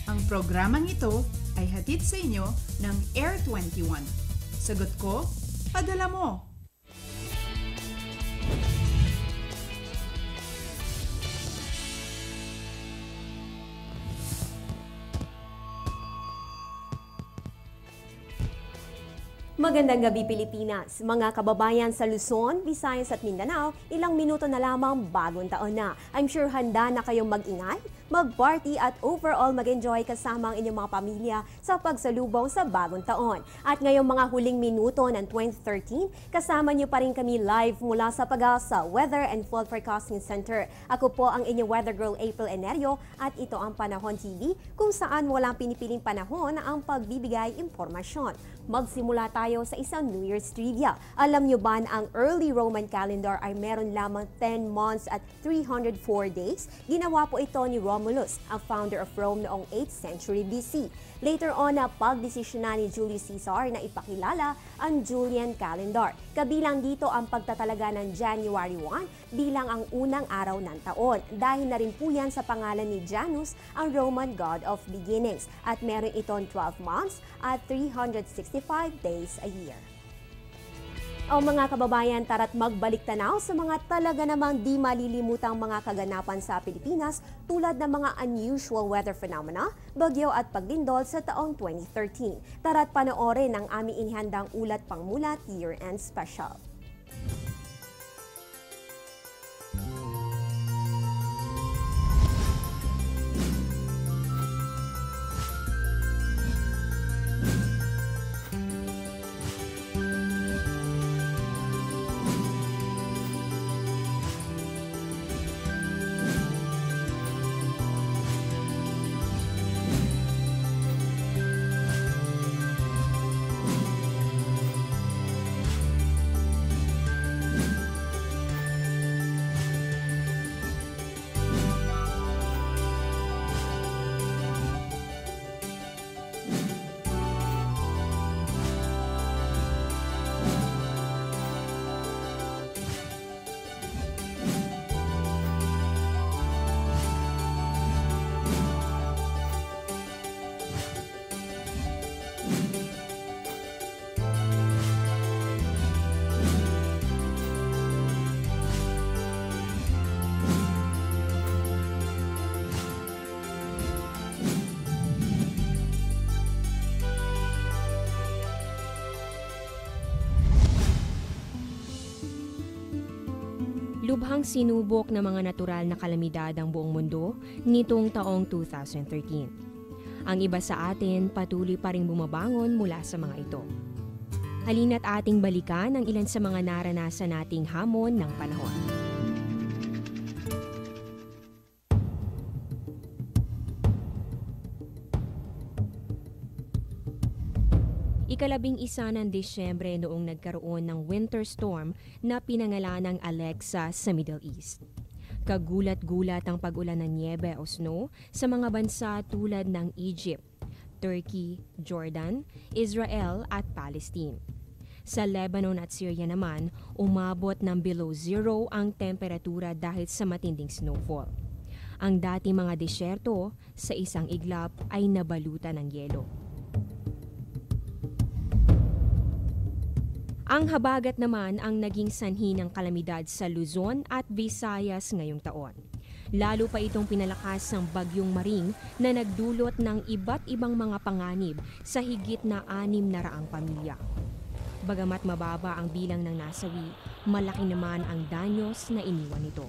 Ang programang ito ay hatid sa inyo ng Air 21. Sagot ko, padala mo! Magandang gabi Pilipinas! Mga kababayan sa Luzon, Visayas at Mindanao, ilang minuto na lamang bagong taon na. I'm sure handa na kayong mag-ingay, mag-party at overall mag-enjoy kasama ang inyong mga pamilya sa pagsalubong sa bagong taon. At ngayong mga huling minuto ng 2013, kasama niyo pa rin kami live mula sa Pag-asa Weather and Flood Forecasting Center. Ako po ang inyong weather girl April Enerio at ito ang Panahon TV kung saan walang pinipiling panahon ang pagbibigay impormasyon. Magsimula tayo sa isang New Year's trivia. Alam niyo ba na ang early Roman calendar ay meron lamang 10 months at 304 days? Ginawa po ito ni Romulus, ang founder of Rome noong 8th century BC. Later on na pagdesisyon na ni Julius Caesar na ipakilala ang Julian calendar. Kabilang dito ang pagtatalaga ng January 1 bilang ang unang araw ng taon. Dahil na rin po yan sa pangalan ni Janus, ang Roman god of beginnings. At meron itong 12 months at 365 days a year. O mga kababayan, tara't magbalik tanaw sa mga talaga namang di malilimutang mga kaganapan sa Pilipinas tulad ng mga unusual weather phenomena, bagyo at paglindol sa taong 2013. Tara't panoorin ang aming inihandang ulat pangmulat year-end special. Lubhang sinubok ng mga natural na kalamidad ang buong mundo nitong taong 2013. Ang iba sa atin patuloy pa ring bumabangon mula sa mga ito. Halina't ating balikan ang ilan sa mga naranasan nating hamon ng panahon. Ikalabing-isa ng Disyembre noong nagkaroon ng winter storm na pinangalanang Alexa sa Middle East. Kagulat-gulat ang pag-ulan ng niebe o snow sa mga bansa tulad ng Egypt, Turkey, Jordan, Israel at Palestine. Sa Lebanon at Syria naman, umabot ng below zero ang temperatura dahil sa matinding snowfall. Ang dati mga disyerto sa isang iglap ay nabalutan ng yelo. Ang habagat naman ang naging sanhi ng kalamidad sa Luzon at Visayas ngayong taon. Lalo pa itong pinalakas ng Bagyong Maring na nagdulot ng iba't ibang mga panganib sa higit na 600 pamilya. Bagamat mababa ang bilang ng nasawi, malaki naman ang danyos na iniwan nito.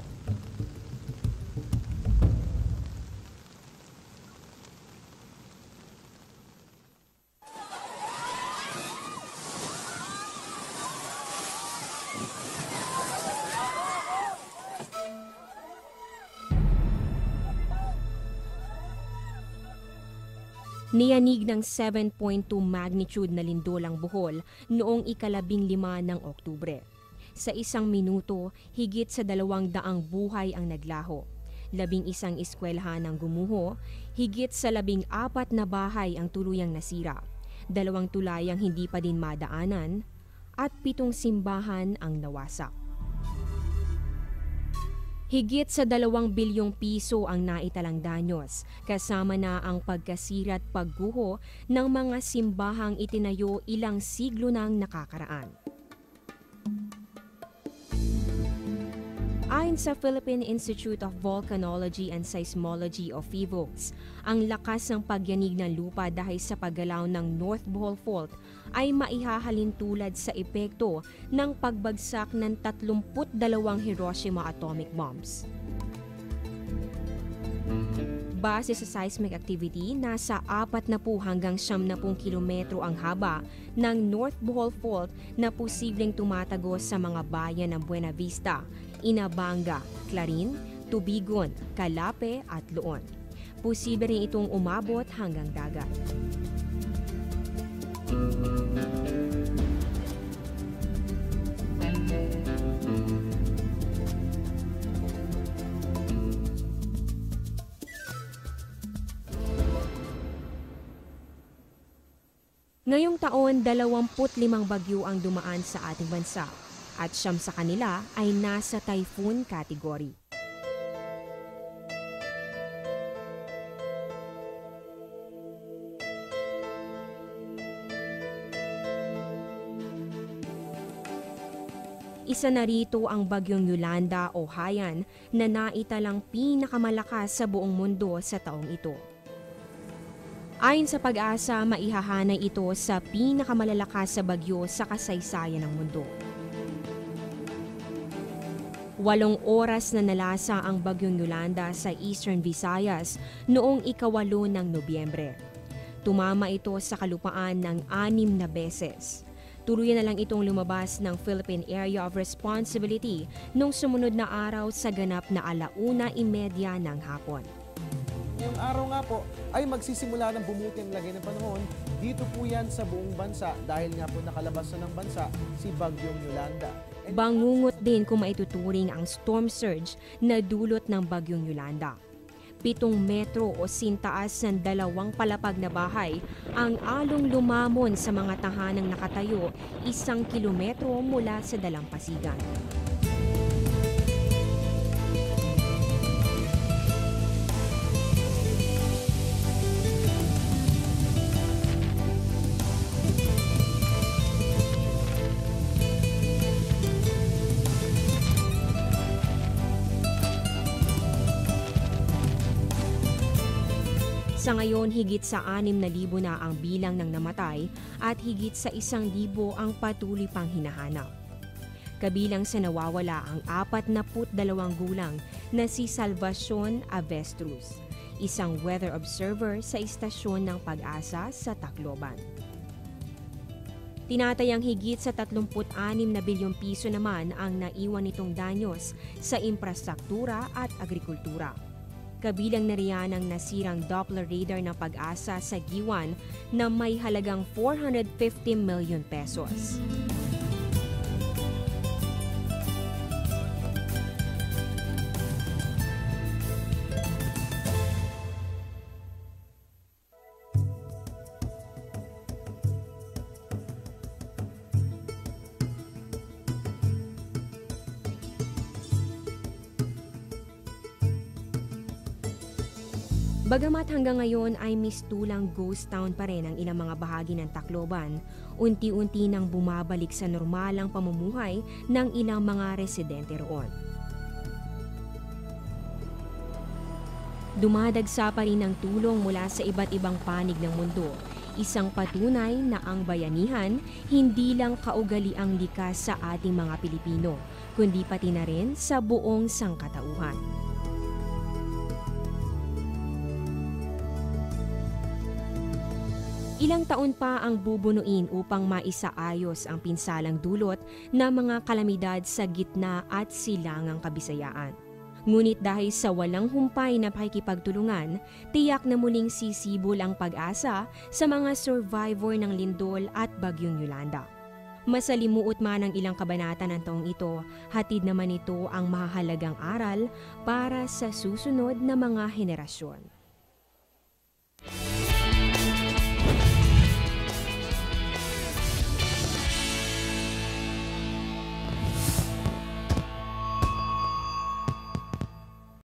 Niyanig ng 7.2 magnitude na lindol ang Bohol noong ika-15 ng Oktubre. Sa isang minuto, higit sa 200 buhay ang naglaho. 11 eskwelahan ang gumuho, higit sa 14 na bahay ang tuluyang nasira, 2 tulay ang hindi pa din madaanan, at 7 simbahan ang nawasak. Higit sa 2 bilyong piso ang naitalang danyos, kasama na ang pagkasira at pagguho ng mga simbahang itinayo ilang siglo nang nakakaraan. Ayon sa Philippine Institute of Volcanology and Seismology o PHIVOLCS, ang lakas ng pagyanig ng lupa dahil sa paggalaw ng North Bohol Fault ay maihahalin tulad sa epekto ng pagbagsak ng 32 Hiroshima atomic bombs. Base sa seismic activity, nasa 40 hanggang 70 kilometro ang haba ng North Bohol Fault na posibleng tumatagos sa mga bayan ng Buena Vista, Inabanga, Clarin, Tubigon, Calape at Loon. Posible rin itong umabot hanggang dagat. Ngayong taon, 25 bagyo ang dumaan sa ating bansa at 9 sa kanila ay nasa typhoon category. Isa na rito ang bagyong Yolanda o Haiyan na naitalang pinakamalakas sa buong mundo sa taong ito. Ayon sa Pag-asa, maihahanay ito sa pinakamalalakas sa bagyo sa kasaysayan ng mundo. 8 oras na nalasa ang bagyong Yolanda sa Eastern Visayas noong ika-8 ng Nobyembre. Tumama ito sa kalupaan ng 6 na beses. Tuluyan na lang itong lumabas ng Philippine Area of Responsibility noong sumunod na araw sa ganap na 1:30 ng hapon. Ngayong araw nga po ay magsisimula ng bumuti ang lagay ng panahon. Dito po yan sa buong bansa dahil nga po nakalabas na ng bansa si Bagyong Yolanda. Bangungot din kung maituturing ang storm surge na dulot ng Bagyong Yolanda. 7 metro o sintaas ng 2 palapag na bahay ang along lumamon sa mga tahanang nakatayo 1 kilometro mula sa dalampasigan. Sa ngayon, higit sa 6,000 na ang bilang ng namatay at higit sa 1,000 ang patuloy pang hinahanap. Kabilang sa nawawala ang 42 gulang na si Salvacion Avestruz, isang weather observer sa istasyon ng Pag-asa sa Tacloban. Tinatayang higit sa 36 na bilyong piso naman ang naiwan nitong danyos sa infrastruktura at agrikultura. Kabilang na riyan ang nasirang Doppler radar ng Pag-asa sa Giwan na may halagang 450 million pesos. Bagamat hanggang ngayon ay mistulang ghost town pa rin ang ilang mga bahagi ng Tacloban, unti-unti nang bumabalik sa normalang pamumuhay ng ilang mga residente roon. Dumadagsa pa rin ang tulong mula sa iba't ibang panig ng mundo, isang patunay na ang bayanihan hindi lang kaugaliang likas sa ating mga Pilipino, kundi pati na rin sa buong sangkatauhan. Ilang taon pa ang bubunuin upang maisaayos ang pinsalang dulot ng mga kalamidad sa gitna at silangang Kabisayaan. Ngunit dahil sa walang humpay na pakikipagtulungan, tiyak na muling sisibol ang pag-asa sa mga survivor ng lindol at bagyong Yolanda. Masalimuot man ang ilang kabanata ng taong ito, hatid naman ito ang mahalagang aral para sa susunod na mga henerasyon.